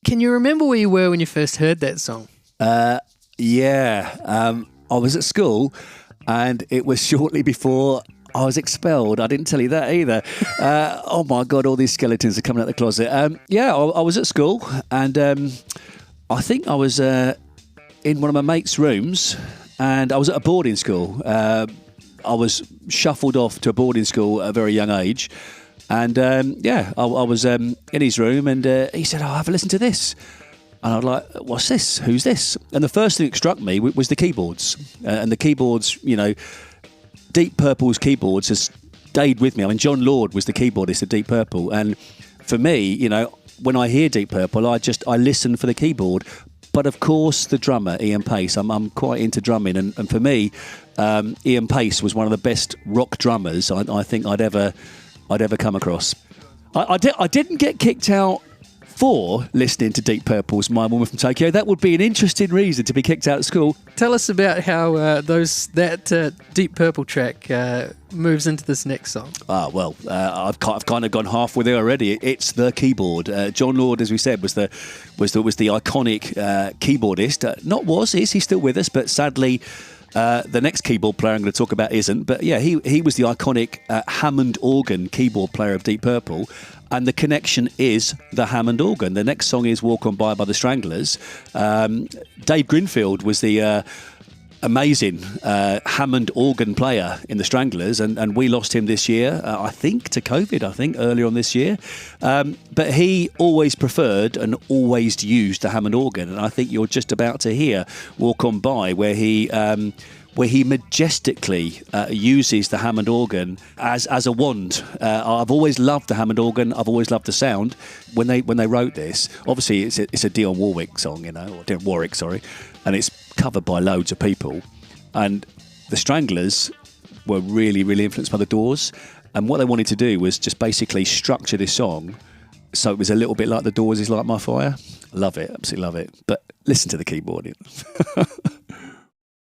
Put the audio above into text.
Can you remember where you were when you first heard that song? Yeah. I was at school and it was shortly before I was expelled. I didn't tell you that either. Oh my God, all these skeletons are coming out of the closet. I was at school and I think I was in one of my mates' rooms and I was at a boarding school. I was shuffled off to a boarding school at a very young age. And I was in his room and he said, have a listen to this. And I was like, what's this? Who's this? And the first thing that struck me was the keyboards. And the keyboards, Deep Purple's keyboards has stayed with me. I mean, John Lord was the keyboardist of Deep Purple. And for me, when I hear Deep Purple, I listen for the keyboard. But of course, the drummer, Ian Pace, I'm quite into drumming. And for me, Ian Pace was one of the best rock drummers I think I'd ever come across. I didn't get kicked out for listening to Deep Purple's My Woman from Tokyo. That would be an interesting reason to be kicked out of school. Tell us about how that Deep Purple track moves into this next song. I've kind of gone halfway there already. It's the keyboard. John Lord, as we said, was the iconic keyboardist. He's still with us, but sadly. The next keyboard player I'm going to talk about isn't, but yeah, he was the iconic Hammond organ keyboard player of Deep Purple, and the connection is the Hammond organ. The next song is Walk On By the Stranglers. Dave Grinfield was the amazing Hammond organ player in the Stranglers, and we lost him this year, I think, to COVID, earlier on this year. But he always preferred and always used the Hammond organ, and I think you're just about to hear Walk On By, where he majestically uses the Hammond organ as a wand. I've always loved the Hammond organ. I've always loved the sound. When they wrote this, obviously it's a Dionne Warwick song, or Dionne Warwick, sorry, and it's covered by loads of people. And the Stranglers were really, really influenced by the Doors. And what they wanted to do was just basically structure this song so it was a little bit like the Doors' Light My Fire. Love it, absolutely love it. But listen to the keyboard.